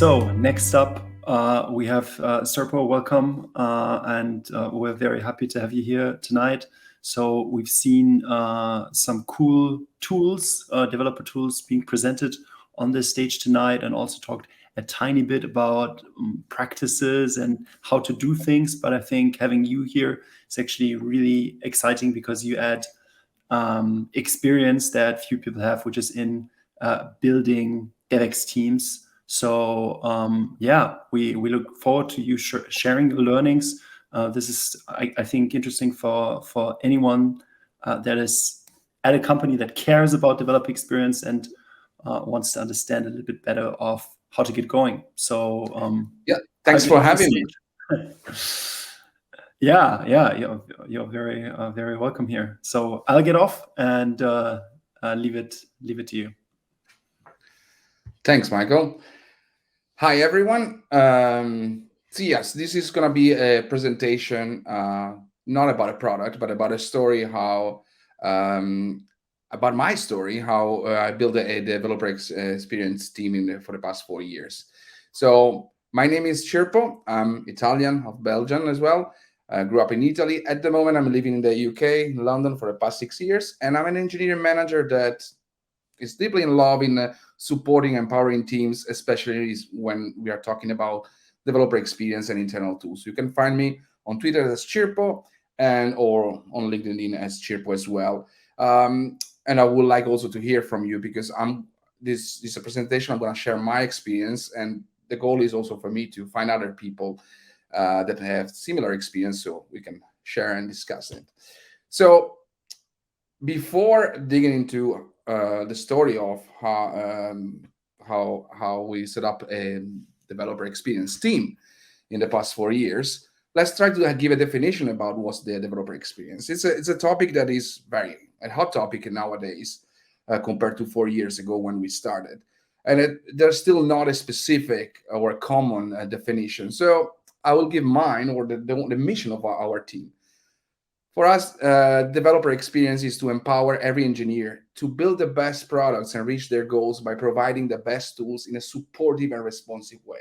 So next up, we have Cirpo. Welcome, and we're very happy to have you here tonight. So we've seen some cool tools, developer tools, being presented on this stage tonight, and also talked a tiny bit about practices and how to do things. But I think having you here is actually really exciting because you add experience that few people have, which is in building DevX teams. So yeah, we look forward to you sharing your learnings. This is, I think, interesting for anyone that is at a company that cares about developer experience and wants to understand a little bit better of how to get going. So yeah, thanks for having me. Yeah, you're very welcome here. So I'll get off and leave it to you. Thanks, Michael. Hi, everyone. So yes, this is going to be a presentation, not about a product, but about a story, about my story, how I built a developer experience team for the past 4 years. So my name is Cirpo. I'm Italian, of Belgium as well. I grew up in Italy. At the moment, I'm living in the UK, in London, for the past 6 years. And I'm an engineering manager that is deeply in love in supporting, empowering teams, especially when we are talking about developer experience and internal tools. You can find me on Twitter as Cirpo or on LinkedIn as Cirpo as well. And I would like also to hear from you because this is a presentation. I'm going to share my experience, and the goal is also for me to find other people that have similar experience so we can share and discuss it. So before digging into the story of how we set up a developer experience team in the past 4 years, let's try to give a definition about what's the developer experience. It's a topic that is a hot topic nowadays compared to 4 years ago when we started, and there's still not a specific or a common definition. So I will give mine, or the mission of our team. For us, developer experience is to empower every engineer to build the best products and reach their goals by providing the best tools in a supportive and responsive way.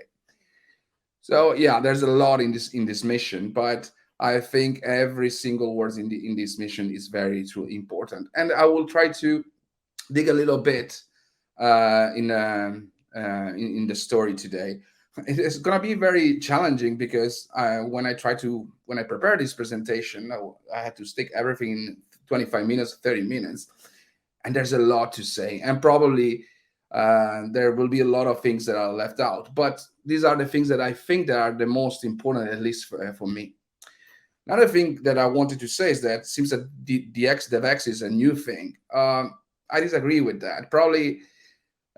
So yeah, there's a lot in this mission, but I think every single word in this mission is very truly important. And I will try to dig a little bit in the story today. It's going to be very challenging because when I prepared this presentation, I had to stick everything in 25 minutes, 30 minutes, and there's a lot to say, and probably there will be a lot of things that are left out. But these are the things that I think that are the most important, at least for me. Another thing that I wanted to say is that it seems that DevX is a new thing. I disagree with that. Probably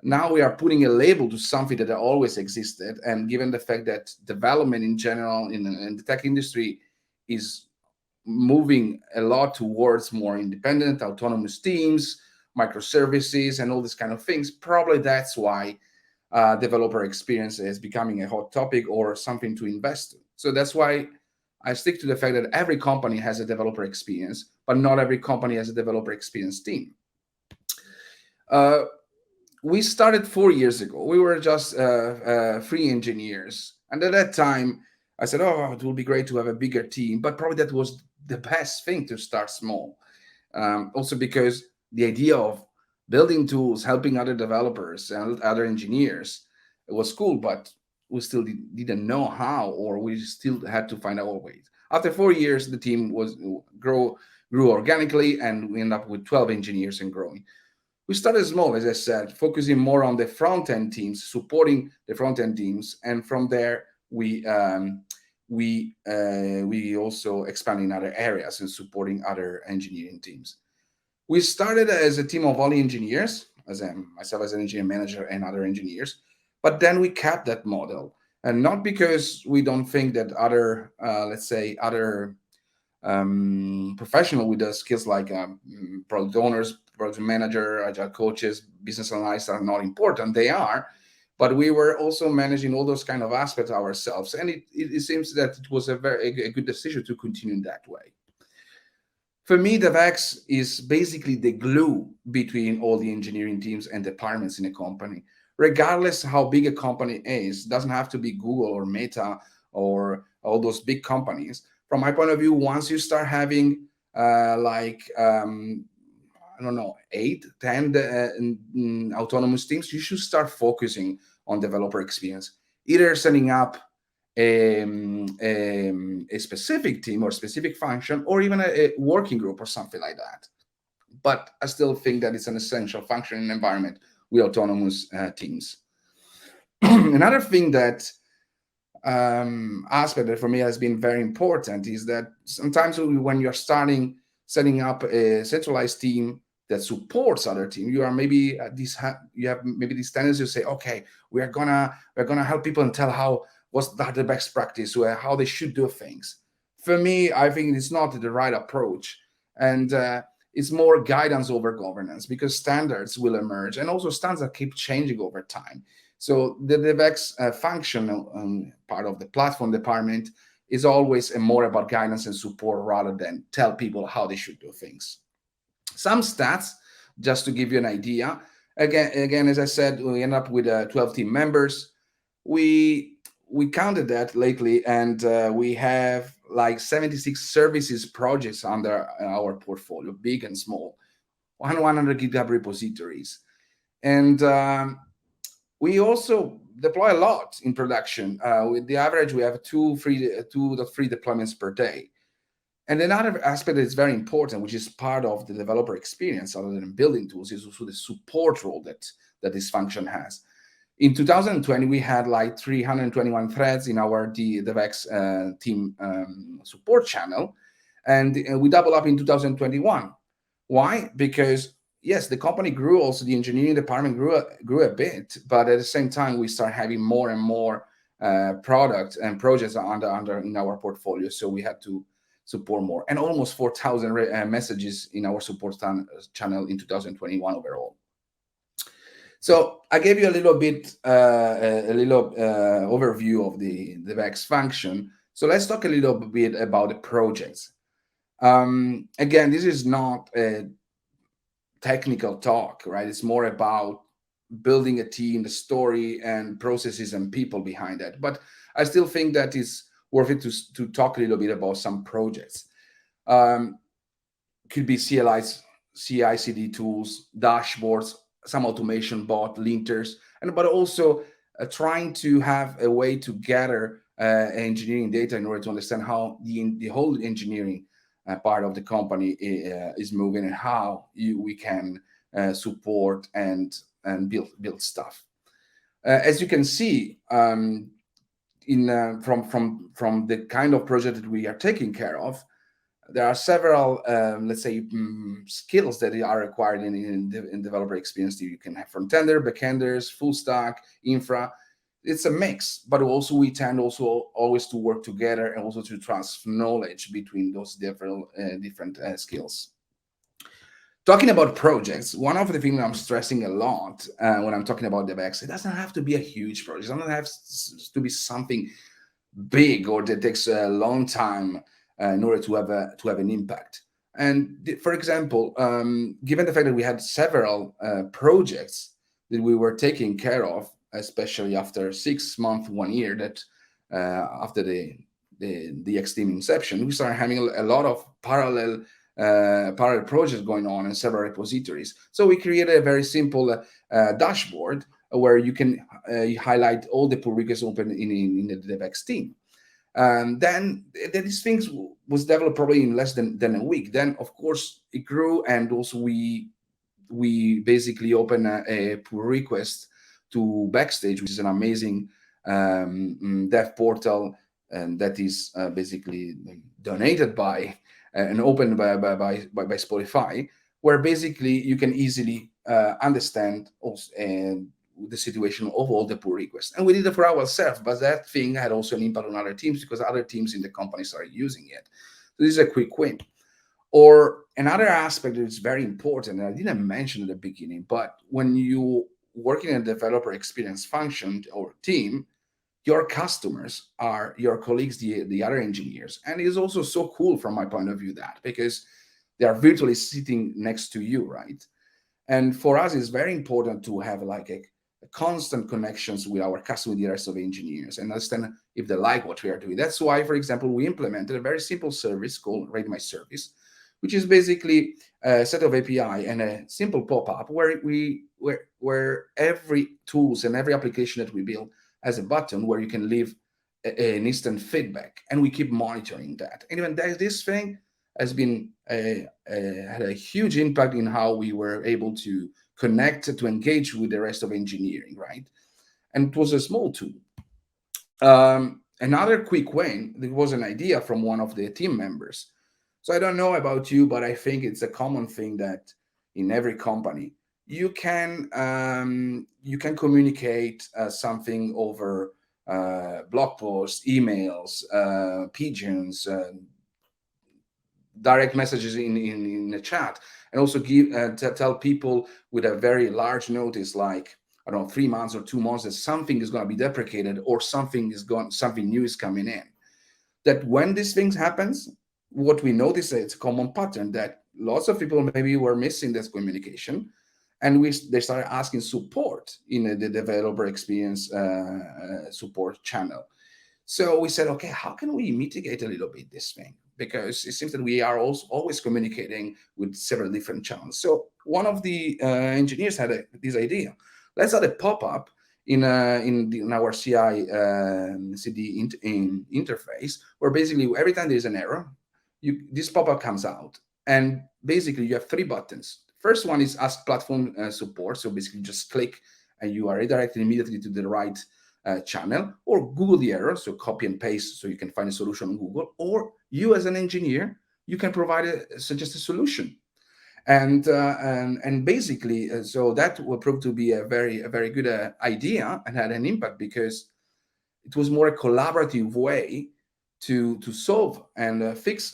now we are putting a label to something that always existed, and given the fact that development in general in the tech industry is moving a lot towards more independent, autonomous teams, microservices, and all these kind of things, probably that's why developer experience is becoming a hot topic or something to invest in. So that's why I stick to the fact that every company has a developer experience, but not every company has a developer experience team. We started 4 years ago. We were just 3 engineers. And at that time, I said, oh, it would be great to have a bigger team. But probably that was the best thing, to start small. Also because the idea of building tools, helping other developers and other engineers, it was cool, but we still didn't know how, or we still had to find our ways. After 4 years, the team grew organically, and we ended up with 12 engineers and growing. We started small, as I said, focusing more on the front-end teams, supporting the front-end teams, and from there we also expanded in other areas and supporting other engineering teams. We started as a team of only engineers, myself as an engineering manager and other engineers, but then we kept that model, and not because we don't think that other, other professional with the skills like product owners, project manager, agile coaches, business analysts are not important. They are, but we were also managing all those kind of aspects ourselves, and it seems that it was a good decision to continue in that way. For me, DevX is basically the glue between all the engineering teams and departments in a company. regardless how big a company is. It doesn't have to be Google or Meta or all those big companies. From my point of view, once you start having I don't know, 8, 10 autonomous teams, you should start focusing on developer experience, either setting up a specific team or specific function, or even a working group or something like that. But I still think that it's an essential function in an environment with autonomous teams. Another thing that aspect that for me has been very important is that sometimes when you're setting up a centralized team that supports other teams, you are maybe you have maybe this tendency to say, okay, we're gonna help people and tell what's the best practice, or how they should do things. For me, I think it's not the right approach, and it's more guidance over governance, because standards will emerge, and also standards keep changing over time. So the DevX function part of the platform department is always more about guidance and support rather than tell people how they should do things. Some stats, just to give you an idea. Again, as I said, we end up with 12 team members. We counted that lately, and we have like 76 services projects under our portfolio, big and small, 100 GitHub repositories. And we also deploy a lot in production. With the average, we have 2.3 deployments per day. And another aspect that is very important, which is part of the developer experience other than building tools, is also the support role that this function has. In 2020, we had like 321 threads in our DevX team support channel, and we doubled up in 2021. Why? Because yes, the company grew. Also, the engineering department grew a bit, but at the same time, we start having more and more products and projects under in our portfolio. So we had to support more, and almost 4,000 messages in our support channel in 2021 overall. So I gave you a little bit, overview of the DevX function. So let's talk a little bit about the projects. Again, this is not a technical talk, right? It's more about building a team, the story and processes and people behind that. But I still think that it's worth it to talk a little bit about some projects. Could be CI/CD tools, dashboards, some automation bot, linters, but also trying to have a way to gather engineering data in order to understand how the whole engineering part of the company is moving, and how we can support and build stuff. As you can see, from the kind of project that we are taking care of, there are several, let's say, skills that are required in developer experience. You can have front-ender, back-enders, full stack, infra. It's a mix, but also we tend always to work together and also to transfer knowledge between those different skills. Talking about projects, one of the things I'm stressing a lot when I'm talking about DevX, it doesn't have to be a huge project. It doesn't have to be something big or that takes a long time in order to have an impact. And for example, given the fact that we had several projects that we were taking care of, especially after 6 months, 1 year, that after the DX team inception, we started having a lot of parallel projects going on in several repositories. So we created a very simple dashboard where you can highlight all the pull requests open in the DevX team. Then these things was developed probably in less than a week. Then of course it grew, and also we basically opened a pull request to Backstage, which is an amazing dev portal, and that is basically donated by and opened by Spotify, where basically you can easily understand also, the situation of all the pull requests. And we did it for ourselves, but that thing had also an impact on other teams because other teams in the company started using it. So this is a quick win. Or another aspect that is very important, and I didn't mention at the beginning, but when you work in a developer experience function or team, your customers are your colleagues, the other engineers. And it is also so cool from my point of view, that because they are virtually sitting next to you, right? And for us, it's very important to have like constant connections with our customer, the rest of engineers, and understand if they like what we are doing. That's why, for example, we implemented a very simple service called Rate My Service, which is basically a set of API and a simple pop-up where every tools and every application that we build has a button where you can leave an instant feedback, and we keep monitoring that. And even this thing has been had a huge impact in how we were able to connect, to engage with the rest of engineering, right? And it was a small tool. Another quick win, there was an idea from one of the team members. So I don't know about you, but I think it's a common thing that in every company you can communicate something over blog posts, emails, pigeons, direct messages in the chat, and also give tell people with a very large notice, like, I don't know, 3 months or 2 months, that something is going to be deprecated or something new is coming in. That when these things happens, what we notice, it's a common pattern that lots of people maybe were missing this communication, and they started asking support in the developer experience support channel. So we said, okay, how can we mitigate a little bit this thing? Because it seems that we are also always communicating with several different channels. So one of the engineers had this idea. Let's add a pop-up in our CI CD interface, where basically every time there's an error, this pop-up comes out, and basically you have 3 buttons. First one is Ask Platform Support. So basically just click and you are redirected immediately to the right channel, or Google the error, so copy and paste so you can find a solution on Google, or you as an engineer, you can suggest a solution. And basically, so that will prove to be a very good idea, and had an impact because it was more a collaborative way to solve and fix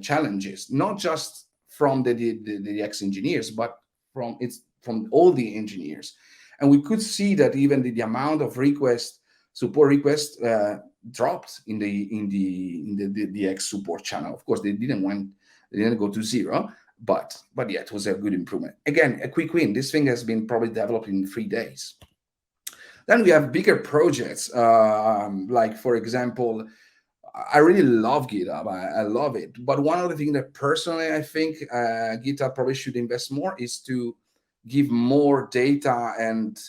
challenges, not just from the ex engineers, but from all the engineers. And we could see that even the amount of support requests dropped in the X support channel. Of course, they didn't go to 0, but yeah, it was a good improvement. Again, a quick win. This thing has been probably developed in 3 days. Then we have bigger projects, like, for example, I really love GitHub. I love it. But one of the things that personally I think GitHub probably should invest more is to give more data and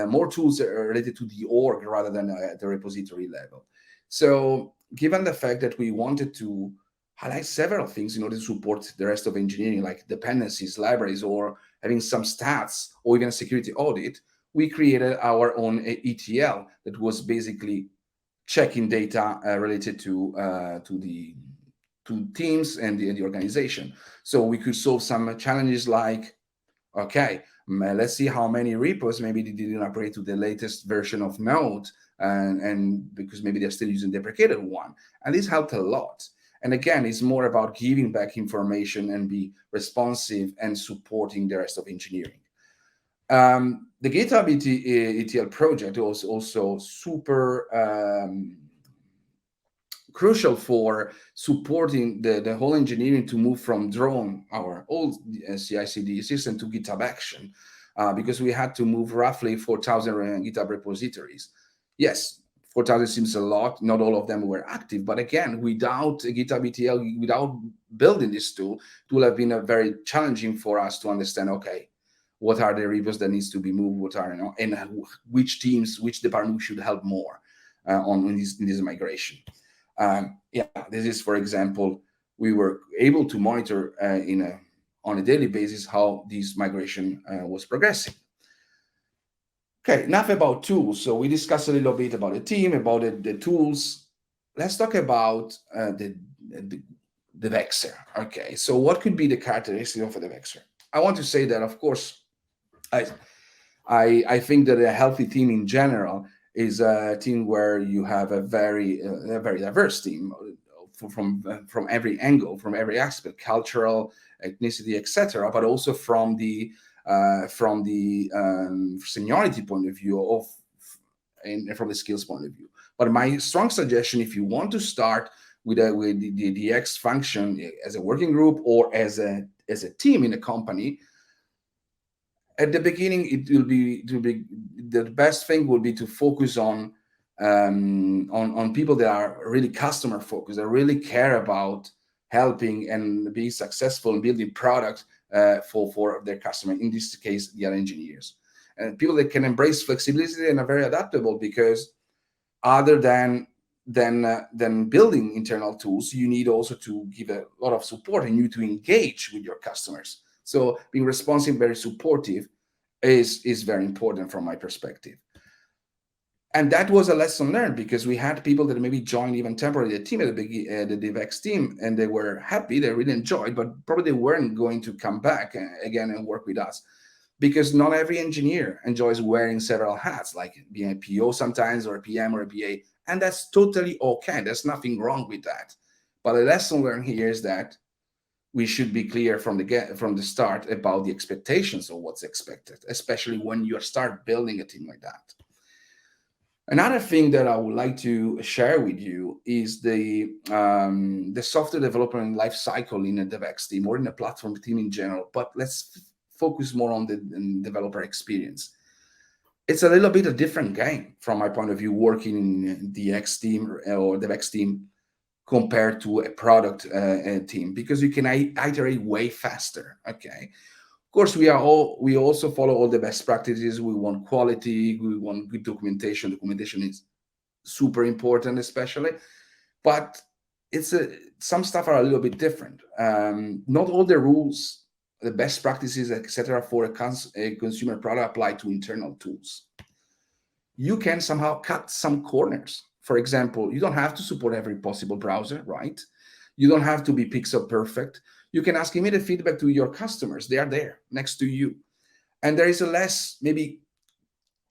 more tools related to the org rather than at the repository level. So given the fact that we wanted to highlight several things in order to support the rest of engineering, like dependencies, libraries, or having some stats, or even a security audit, we created our own ETL that was basically checking data related to teams and the organization. So we could solve some challenges like, okay, let's see how many repos maybe they didn't upgrade to the latest version of Node, and because maybe they're still using the deprecated one. And this helped a lot. And again, it's more about giving back information and be responsive and supporting the rest of engineering. The GitHub ETL project was also super crucial for supporting the whole engineering to move from drone, our old CI/CD system, to GitHub Action, because we had to move roughly 4,000 GitHub repositories. Yes, 4,000 seems a lot. Not all of them were active, but again, without GitHub ETL, without building this tool, it would have been very challenging for us to understand, okay, what are the repos that needs to be moved, what are, and which teams, which department should help more in this migration. This is, for example, we were able to monitor on a daily basis how this migration was progressing. Okay, enough about tools. So we discussed a little bit about the team, about the tools. Let's talk about the Vexer. Okay, so what could be the characteristics of the Vexer? I want to say that, of course, I think that a healthy team in general is a team where you have a very diverse team from every angle, from every aspect, cultural, ethnicity, etc., but also from the seniority point of view and from the skills point of view. But my strong suggestion, if you want to start with the DX function as a working group or as a team in a company, At the beginning, it will be the best thing will be to focus on people that are really customer focused, that really care about helping and be successful in building product for their customer. In this case, their engineers, and people that can embrace flexibility and are very adaptable, because other than building internal tools, you need also to give a lot of support, and you need to engage with your customers. So being responsive, very supportive, is very important from my perspective. And that was a lesson learned, because we had people that maybe joined even temporarily the team at the DevX team, and they were happy, they really enjoyed, but probably they weren't going to come back again and work with us, because not every engineer enjoys wearing several hats, like being a PO sometimes, or a PM or a BA, and that's totally okay. There's nothing wrong with that. But the lesson learned here is that we should be clear from the start about the expectations of what's expected, especially when you start building a team like that. Another thing that I would like to share with you is the software development life cycle in a DevX team, or in a platform team in general. But let's focus more on the developer experience. It's a little bit a different game from my point of view, working in the X team or DevX team compared to a product team, because you can iterate way faster. Okay. Of course, we also follow all the best practices. We want quality. We want good documentation. Documentation is super important, especially. But some stuff are a little bit different. Not all the rules, the best practices, etc., for a consumer product apply to internal tools. You can somehow cut some corners. For example, you don't have to support every possible browser, right? You don't have to be pixel perfect. You can ask immediate feedback to your customers. They are there next to you. And there is a less, maybe,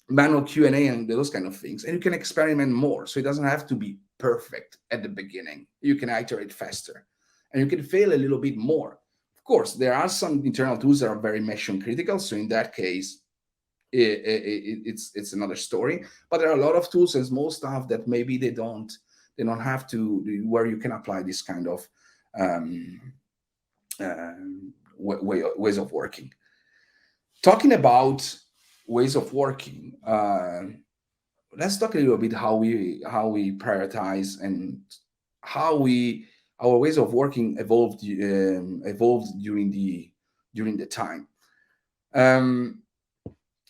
manual Q&A and those kind of things. And you can experiment more. So it doesn't have to be perfect at the beginning. You can iterate faster. And you can fail a little bit more. Of course, there are some internal tools that are very mission critical. So in that case, it's another story. But there are a lot of tools and small stuff that maybe they don't have to, where you can apply this kind of ways of working. Talking about ways of working, let's talk a little bit how we prioritize, and how our ways of working evolved during the time.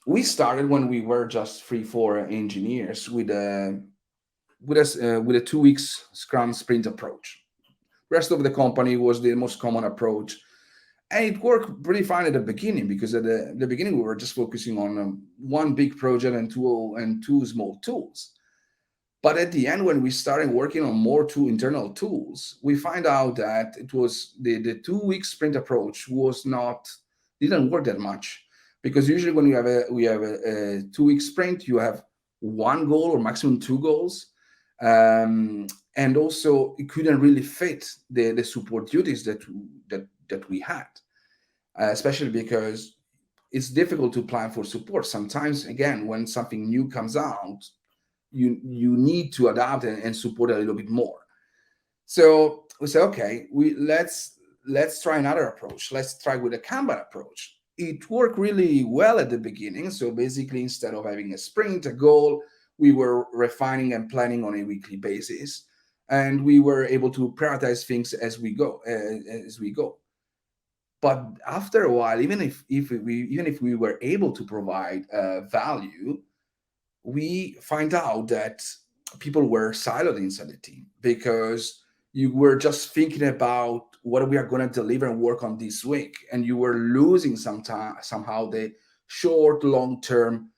We started when we were just 3-4 engineers with a 2 weeks Scrum sprint approach. Rest of the company was the most common approach, and it worked pretty fine at the beginning, because at the beginning we were just focusing on one big project and two small tools. But at the end, when we started working on more two internal tools, we find out that it was the 2 week sprint approach didn't work that much, because usually when we have a 2 week sprint, you have one goal or maximum two goals. And also it couldn't really fit the support duties that we had, especially because it's difficult to plan for support. Sometimes, again, when something new comes out, you need to adapt and support a little bit more. So we say, okay, let's try another approach. Let's try with a Kanban approach. It worked really well at the beginning. So basically, instead of having a sprint, a goal, we were refining and planning on a weekly basis, and we were able to prioritize things as we go. But after a while, even if we were able to provide value, we find out that people were siloed inside the team, because you were just thinking about what we are going to deliver and work on this week, and you were losing somehow the short, long-term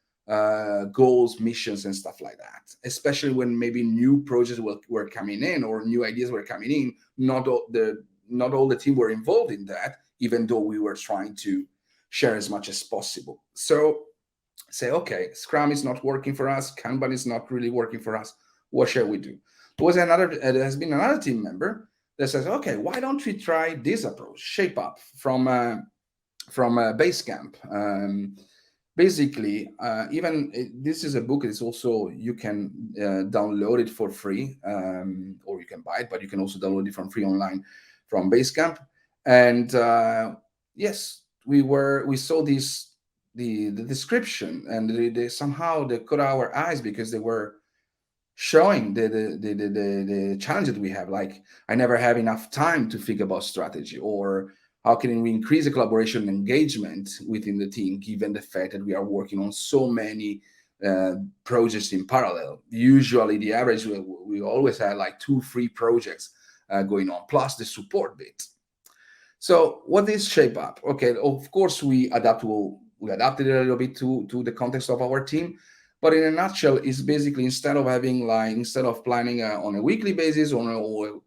goals, missions, and stuff like that. Especially when maybe new projects were coming in, or new ideas were coming in. Not all the team were involved in that, even though we were trying to share as much as possible. So say, okay, Scrum is not working for us, Kanban is not really working for us. What shall we do? There has been another team member that says, okay, why don't we try this approach, Shape Up from Basecamp. Basically, even this is a book. It's also, you can download it for free, or you can buy it, but you can also download it from free online from Basecamp. And yes, we saw this the description, and they somehow they caught our eyes because they were showing the challenge that we have. Like, I never have enough time to think about strategy, or how can we increase the collaboration and engagement within the team, given the fact that we are working on so many projects in parallel. Usually the average, we always had like 2-3 projects going on, plus the support bit. So what is shape up? Okay, of course we adapted it a little bit to the context of our team, but in a nutshell, it's basically instead of planning on a weekly basis or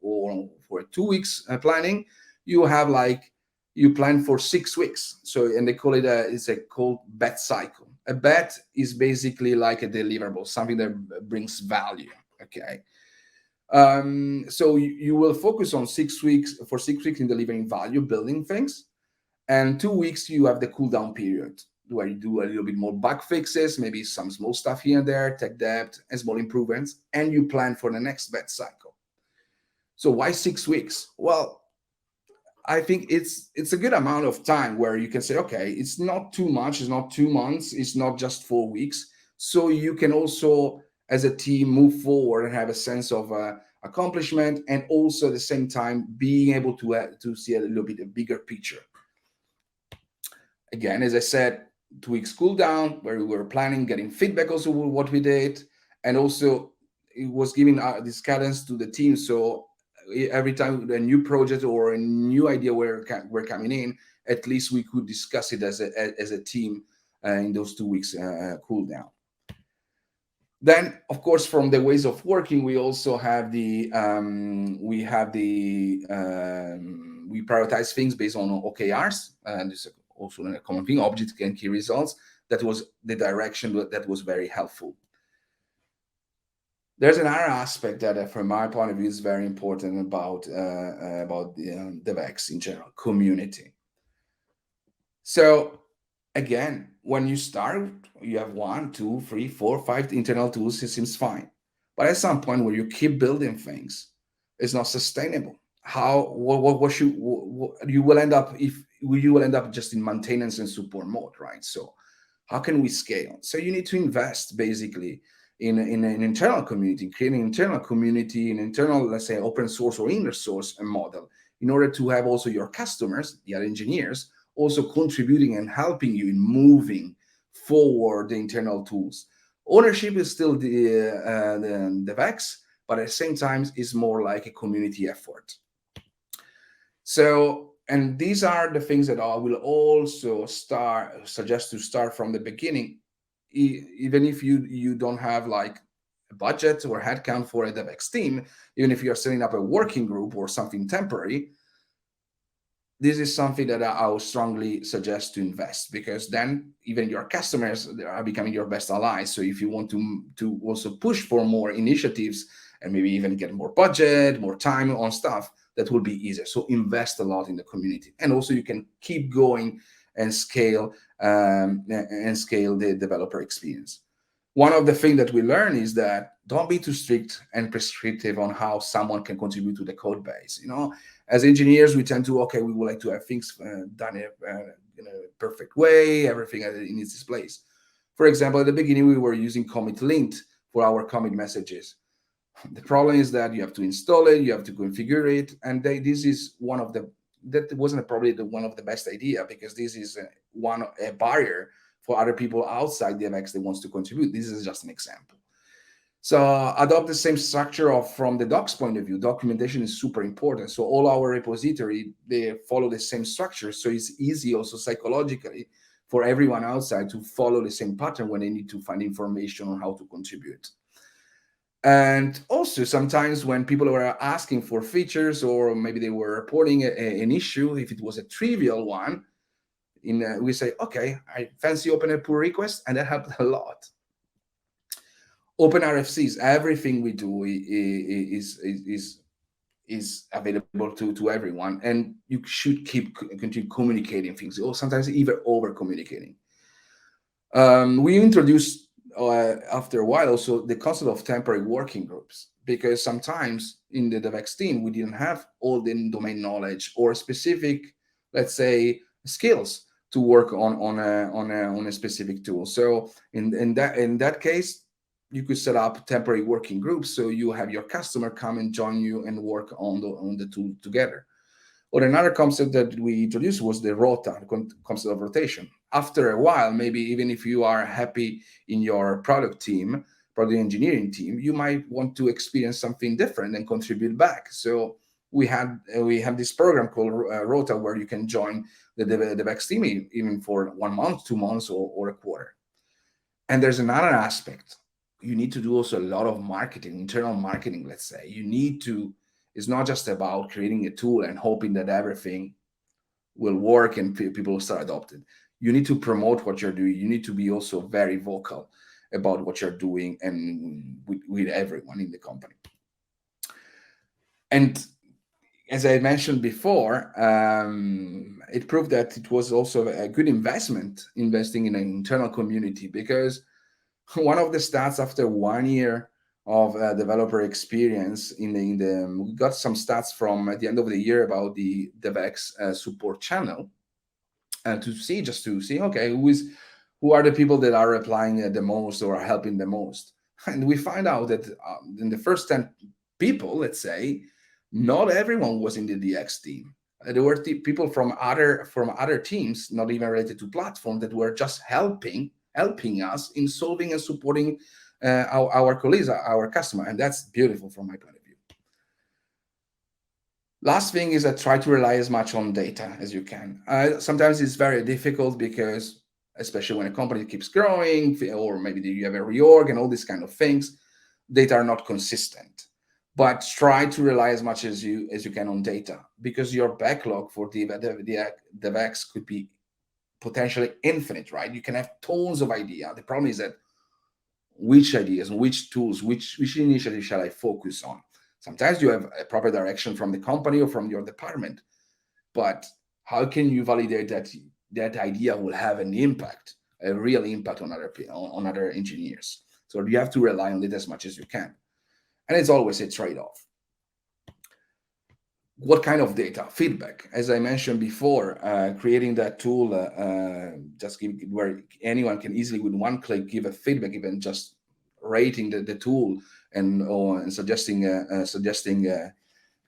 for 2 weeks planning, you have like you plan for 6 weeks. So, and they call it it's a called bet cycle. A bet is basically like a deliverable, something that brings value. Okay. So you will focus on 6 weeks for 6 weeks in delivering value, building things, and 2 weeks you have the cool down period where you do a little bit more bug fixes, maybe some small stuff here and there, tech debt, and small improvements, and you plan for the next bet cycle. So why 6 weeks? Well, I think it's a good amount of time where you can say, okay, it's not too much, it's not 2 months, it's not just 4 weeks. So you can also, as a team, move forward and have a sense of accomplishment, and also at the same time being able to see a little bit a bigger picture. Again, as I said, 2 weeks cool down where we were planning, getting feedback also with what we did, and also it was giving this cadence to the team. So every time a new project or a new idea were coming in, at least we could discuss it as a team in those 2 weeks cool down. Then, of course, from the ways of working, we also have we prioritize things based on OKRs, and this is also a common thing, object and key results. That was the direction that was very helpful. There's another aspect that, from my point of view, is very important about the DevX in general, community. So again, when you start, you have 1, 2, 3, 4, 5 internal tools. It seems fine, but at some point where you keep building things, it's not sustainable. What you will end up just in maintenance and support mode, right? So how can we scale? So you need to invest basically in an internal community, creating an internal community, an internal, let's say, open source or inner source model, in order to have also your customers, the other engineers, also contributing and helping you in moving forward the internal tools. Ownership is still the DevX, but at the same time, it's more like a community effort. So, and these are the things that I will also suggest to start from the beginning, even if you don't have like a budget or headcount for a DevX team, even if you're setting up a working group or something temporary. This is something that I would strongly suggest to invest, because then even your customers are becoming your best allies. So if you want to also push for more initiatives and maybe even get more budget, more time on stuff, that will be easier. So invest a lot in the community, and also you can keep going and scale the developer experience. One of the things that we learn is that don't be too strict and prescriptive on how someone can contribute to the code base. As engineers, we tend to, okay, we would like to have things done in a perfect way, everything in its place. For example, at the beginning, we were using commit linked for our commit messages. The problem is that you have to install it, you have to configure it, and this is that wasn't probably one of the best idea, because this is a barrier for other people outside the DevX that wants to contribute. This is just an example. So adopt the same structure from the docs point of view. Documentation is super important. So all our repository, they follow the same structure. So it's easy also psychologically for everyone outside to follow the same pattern when they need to find information on how to contribute. And also sometimes when people were asking for features, or maybe they were reporting an issue, if it was a trivial one, we say, okay, I fancy open a pull request, and that helped a lot. Open RFCs, everything we do is available to everyone, and you should continue communicating things, or sometimes even over communicating. We introduced after a while also the concept of temporary working groups, because sometimes in the DevX team we didn't have all the domain knowledge or specific, let's say, skills to work on a specific tool. So in that case, you could set up temporary working groups, so you have your customer come and join you and work on the tool together. Or another concept that we introduced was the rota, the concept of rotation. After a while, maybe even if you are happy in your product engineering team, you might want to experience something different and contribute back. So we have this program called Rota, where you can join the DevX team even for 1 month, 2 months, or a quarter. And there's another aspect. You need to do also a lot of marketing, internal marketing, let's say. It's not just about creating a tool and hoping that everything will work and people will start adopting. You need to promote what you're doing. You need to be also very vocal about what you're doing and with everyone in the company. And as I mentioned before, it proved that it was also a good investing in an internal community, because one of the stats after 1 year of developer experience we got some stats from at the end of the year about the DevX support channel, to see, okay, who are the people that are replying the most or are helping the most. And we find out that in the first 10 people, let's say, not everyone was in the DX team. There were people from other teams, not even related to platform, that were just helping us in solving and supporting our colleagues, our customer. And that's beautiful from my point of view. Last thing is that try to rely as much on data as you can. Sometimes it's very difficult because, especially when a company keeps growing, or maybe you have a reorg and all these kind of things, data are not consistent. But try to rely as much as you can on data, because your backlog for the DevX could be potentially infinite, right? You can have tons of ideas. The problem is that which ideas, which tools, which initiatives shall I focus on? Sometimes you have a proper direction from the company or from your department, but how can you validate that idea will have an impact, a real impact on other engineers? So you have to rely on it as much as you can. And it's always a trade-off. What kind of data? Feedback. As I mentioned before, creating that tool where anyone can easily, with one click, give a feedback, even just rating the tool and suggesting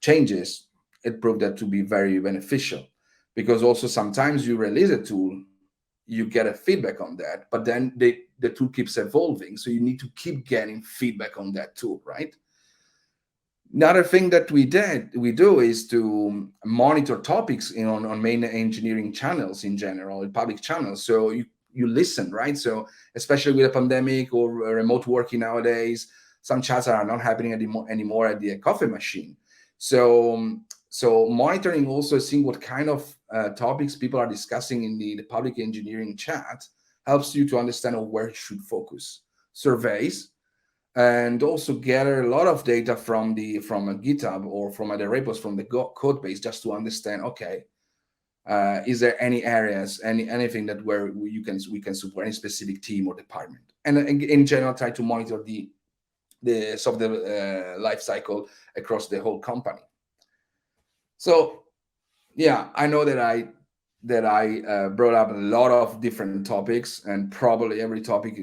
changes. It proved that to be very beneficial, because also sometimes you release a tool, you get a feedback on that, but then the tool keeps evolving, so you need to keep getting feedback on that tool, right? Another thing that we do is to monitor topics on main engineering channels in general, public channels. So you listen, right? So especially with a pandemic or remote working nowadays, some chats are not happening anymore at the coffee machine. So monitoring, also seeing what kind of topics people are discussing in the public engineering chat, helps you to understand where you should focus. Surveys, and also gather a lot of data from a GitHub or from other repos from the code base, just to understand, okay, is there any areas, anything that where we can support any specific team or department, and in general try to monitor the software life cycle across the whole company. So yeah, I know that I brought up a lot of different topics, and probably every topic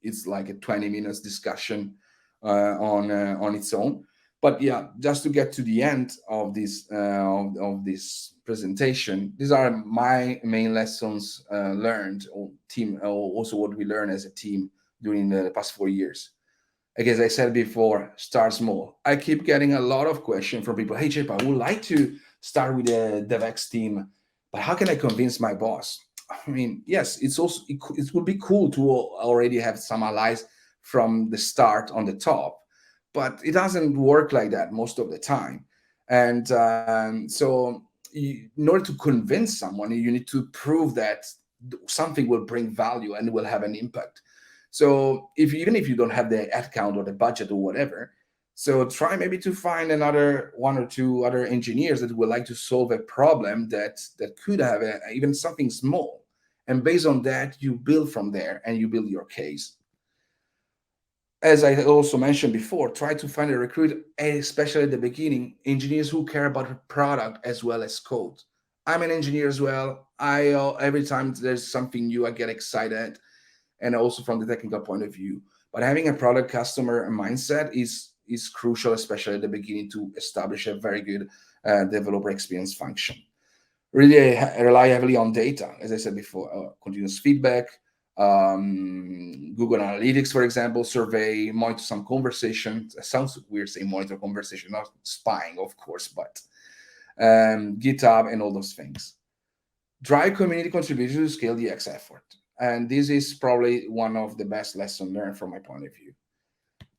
it's like a 20 minutes discussion on its own. But yeah, just to get to the end of this presentation, these are my main lessons learned, or also what we learned as a team during the past 4 years. Like, as I said before, start small. I keep getting a lot of questions from people. Hey, Chip, I would like to start with the DevX team, but how can I convince my boss? I mean, yes, it would be cool to already have some allies from the start on the top, but it doesn't work like that most of the time. And so in order to convince someone, you need to prove that something will bring value and will have an impact. So even if you don't have the headcount or the budget or whatever, so try maybe to find another 1 or 2 other engineers that would like to solve a problem that could have even something small. And based on that, you build from there and you build your case. As I also mentioned before, try to find a recruit, especially at the beginning, engineers who care about the product as well as code. I'm an engineer as well. Every time there's something new, I get excited, and also from the technical point of view. But having a product customer mindset is crucial, especially at the beginning, to establish a very good developer experience function. Really rely heavily on data, as I said before, continuous feedback, Google Analytics, for example, survey, monitor some conversation. It sounds weird saying monitor conversation, not spying, of course, but GitHub and all those things. Drive community contributions to scale the X effort. And this is probably one of the best lessons learned from my point of view.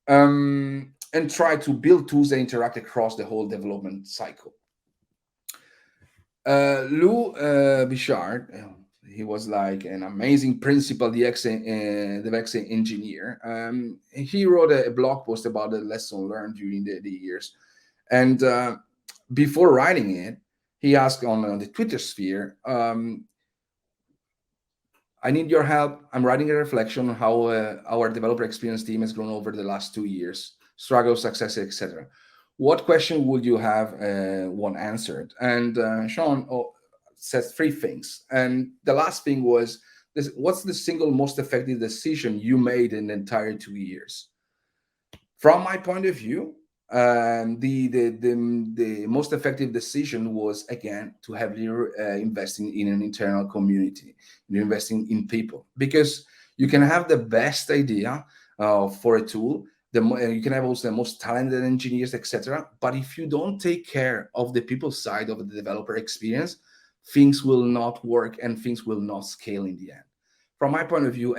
And try to build tools that interact across the whole development cycle. Lou Bichard, he was like an amazing principal DevX engineer. He wrote a blog post about the lesson learned during the years. And before writing it, he asked on the Twitter sphere, I need your help. I'm writing a reflection on how our developer experience team has grown over the last 2 years, struggles, success, etc. What question would you have want answered? And Sean says 3 things. And the last thing was, what's the single most effective decision you made in the entire 2 years? From my point of view, the most effective decision was, again, to heavily investing in an internal community, investing in people, because you can have the best idea for a tool, you can have also the most talented engineers, etc. But if you don't take care of the people side of the developer experience, things will not work and things will not scale in the end. From my point of view,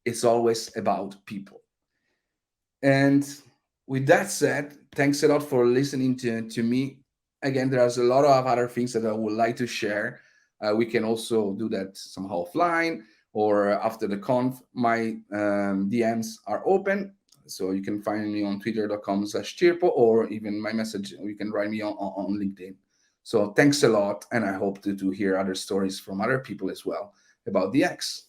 it's always about people. And with that said, thanks a lot for listening to me. Again, there's a lot of other things that I would like to share. We can also do that somehow offline or after the conf. My DMs are open, so you can find me on twitter.com/Cirpo, or even my message, you can write me on LinkedIn. So thanks a lot, and I hope to hear other stories from other people as well about DX.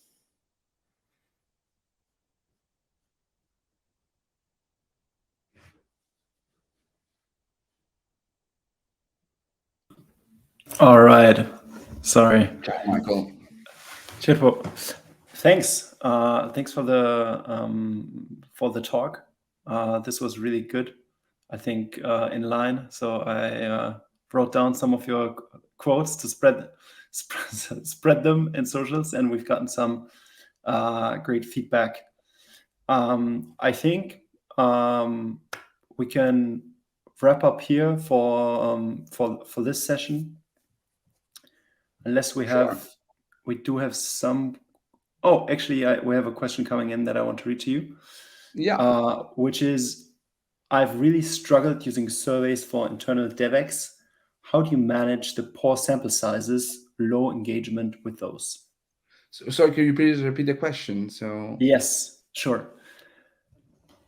All right. Sorry. Ciao, Michael. Cirpo, thanks. Thanks for the talk. This was really good. I think in line. So I wrote down some of your quotes to spread them in socials, and we've gotten some great feedback. I think we can wrap up here for this session, unless we have. Sure. We do have some. Oh, actually, we have a question coming in that I want to read to you. Yeah. Which is, I've really struggled using surveys for internal DevX. How do you manage the poor sample sizes, low engagement with those? So can you please repeat the question? So yes, sure.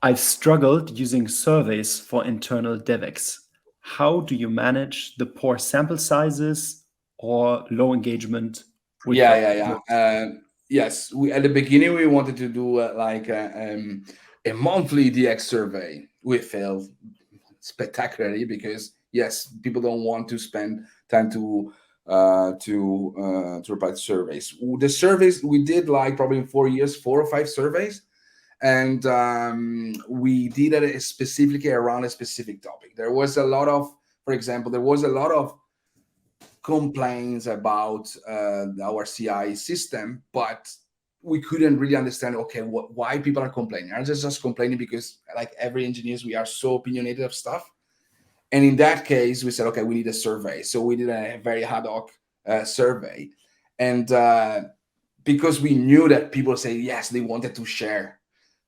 I've struggled using surveys for internal DevX. How do you manage the poor sample sizes or low engagement with those? Yes, at the beginning we wanted to do a monthly DX survey. We failed spectacularly because yes, people don't want to spend time to reply to surveys. The surveys we did like probably in 4 years, 4 or 5 surveys, and we did it specifically around a specific topic. There was a lot of, for example, complaints about our CI system, but we couldn't really understand, okay, why people are complaining. Are they just complaining because, like every engineers, we are so opinionated of stuff? And in that case, we said, okay, we need a survey. So we did a very ad hoc survey. And because we knew that people say, yes, they wanted to share,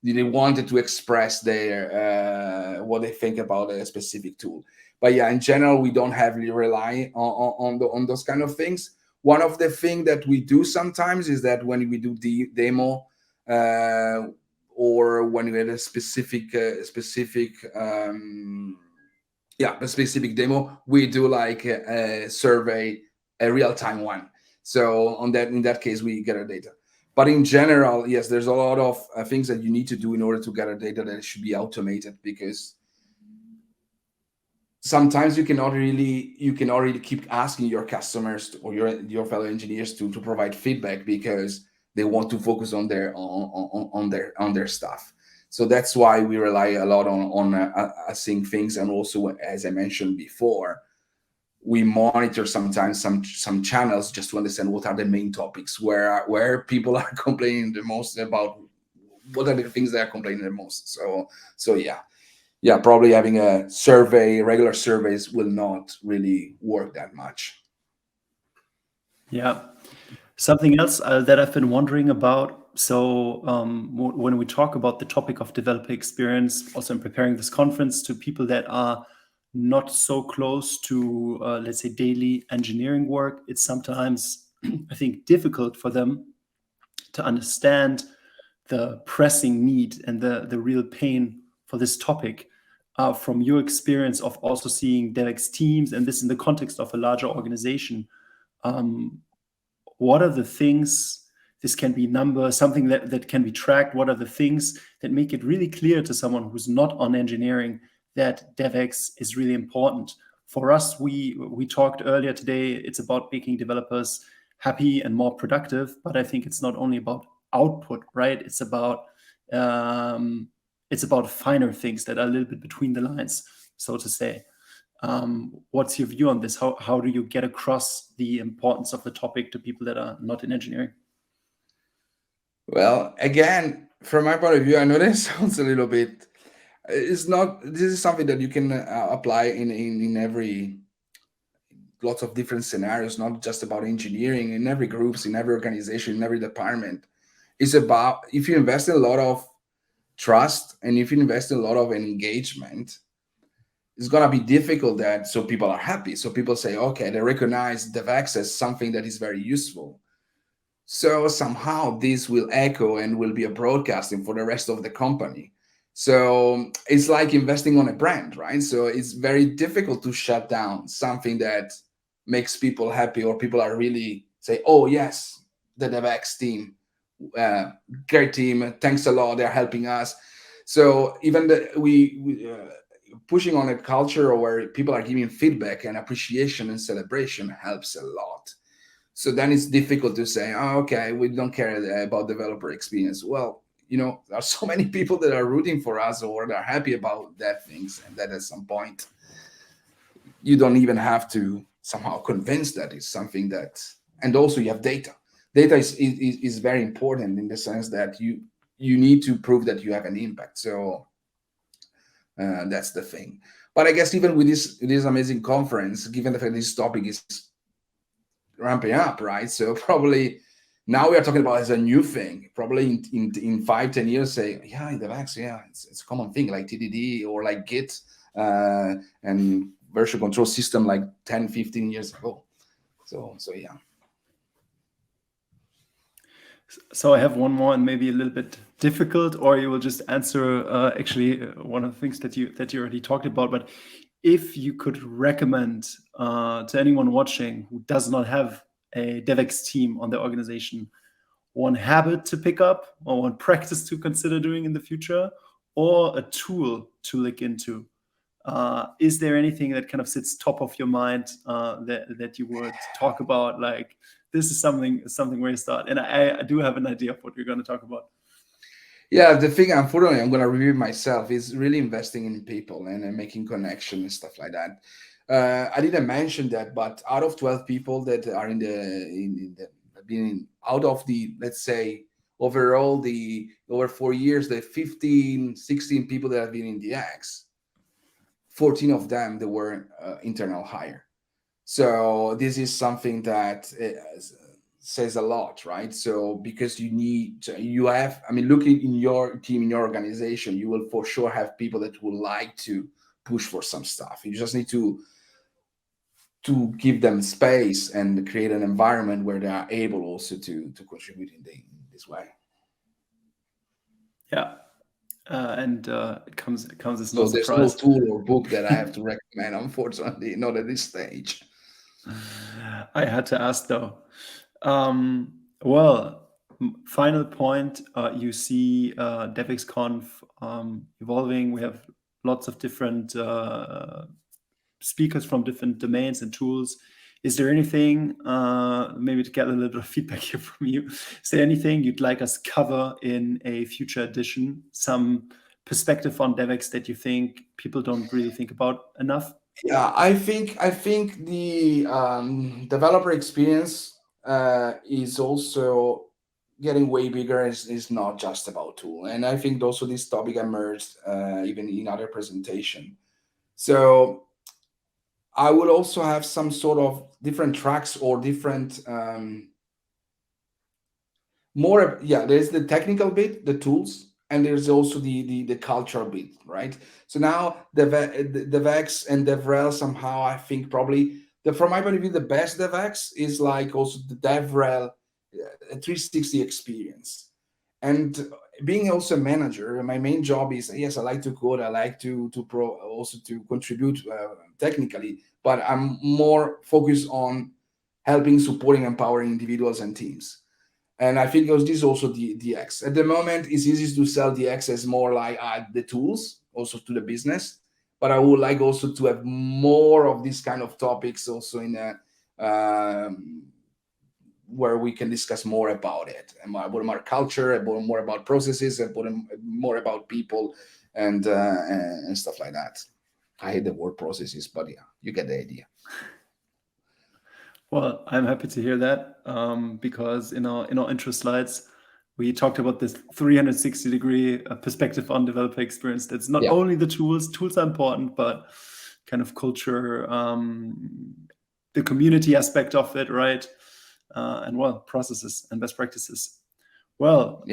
they wanted to express their what they think about a specific tool. But yeah, in general, we don't heavily rely on those kind of things. One of the things that we do sometimes is that when we do the demo or when we have a specific demo, we do like a survey, a real-time one. So in that case, we gather data. But in general, yes, there's a lot of things that you need to do in order to gather data that should be automated, because sometimes you cannot really keep asking your customers or your fellow engineers to provide feedback, because they want to focus on their stuff. So that's why we rely a lot on async things. And also, as I mentioned before, we monitor sometimes some channels just to understand what are the main topics, where people are complaining the most about, what are the things they are complaining the most. So yeah, probably having a survey, regular surveys, will not really work that much. Yeah. Something else that I've been wondering about. So when we talk about the topic of developer experience, also in preparing this conference, to people that are not so close to, let's say, daily engineering work, it's sometimes, I think, difficult for them to understand the pressing need and the real pain for this topic. From your experience of also seeing DevX teams, and this in the context of a larger organization, what are the things, this can be numbers, something that can be tracked, what are the things that make it really clear to someone who's not on engineering that DevX is really important? For us, we talked earlier today, it's about making developers happy and more productive, but I think it's not only about output, right? It's about finer things that are a little bit between the lines, so to say. What's your view on this? How do you get across the importance of the topic to people that are not in engineering? Well, again, from my point of view, I know this sounds a little bit. It's not. This is something that you can apply in every lots of different scenarios, not just about engineering. In every groups, in every organization, in every department, it's about, if you invest in a lot of trust and if you invest in a lot of engagement, it's gonna be difficult that so people are happy. So people say, okay, they recognize DevX as something that is very useful. So somehow this will echo and will be a broadcasting for the rest of the company. So it's like investing on a brand, right? So it's very difficult to shut down something that makes people happy, or people are really say, oh yes, the DevX team, great team, thanks a lot, they're helping us. So even we pushing on a culture where people are giving feedback and appreciation and celebration helps a lot. So then it's difficult to say, oh, okay, we don't care about developer experience. Well, there are so many people that are rooting for us or that are happy about that things, and that at some point you don't even have to somehow convince that it's something that. And also you have data. Data is very important in the sense that you need to prove that you have an impact. So that's the thing. But I guess even with this amazing conference, given the fact this topic is ramping up, right? So probably now we are talking about as a new thing. Probably in 5-10 years, say, yeah, in DevX, yeah, it's a common thing, like TDD or like Git and version control system like 10-15 years ago. So yeah. So I have one more, and maybe a little bit difficult, or you will just answer actually one of the things that you already talked about. But if you could recommend to anyone watching who does not have a DevX team on their organization, one habit to pick up, or one practice to consider doing in the future, or a tool to look into, is there anything that kind of sits top of your mind that you would talk about? Like, this is something where you start. And I do have an idea of what you're going to talk about. Yeah, the thing, unfortunately, I'm going to review myself, is really investing in people and making connection and stuff like that. I didn't mention that, but out of 12 people that are out of the, let's say, overall, over 4 years, the 15, 16 people that have been in DX, 14 of them, they were internal hire. So this is something that says a lot, right? So because looking in your team, in your organization, you will for sure have people that would like to push for some stuff. You just need to give them space and create an environment where they are able also to contribute in this way. Yeah. It comes as So no there's no surprise. tool or book that I have to recommend, unfortunately, not at this stage. I had to ask though. Well, final point. You see DevXConf evolving. We have lots of different speakers from different domains and tools. Is there anything, maybe to get a little bit of feedback here from you, is there anything you'd like us cover in a future edition? Some perspective on DevX that you think people don't really think about enough? Yeah, I think the developer experience is also getting way bigger. Is not just about tool, and I think also this topic emerged even in other presentation. So I would also have some sort of different tracks or different more. Yeah, there's the technical bit, the tools, and there's also the cultural bit, right? So now the DevX and DevRel somehow, I think probably from my point of view, the best DevX is like also the DevRel 360 experience. And being also a manager, my main job is, yes, I like to code, I like to also to contribute technically, but I'm more focused on helping, supporting, empowering individuals and teams. And I think this is also the DX. At the moment, it's easy to sell DX as more like the tools also to the business, but I would like also to have more of these kind of topics also in a where we can discuss more about it, and about our culture, about more about processes, about more about people, and stuff like that. I hate the word processes, but yeah, you get the idea. Well, I'm happy to hear that, because in our intro slides, we talked about this 360-degree perspective on developer experience. That's not only the tools. Tools are important, but kind of culture, the community aspect of it, right? And well, processes and best practices. Well,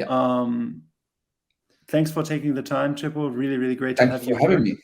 thanks for taking the time, Cirpo. Really, really great to have you here. Thanks for having me.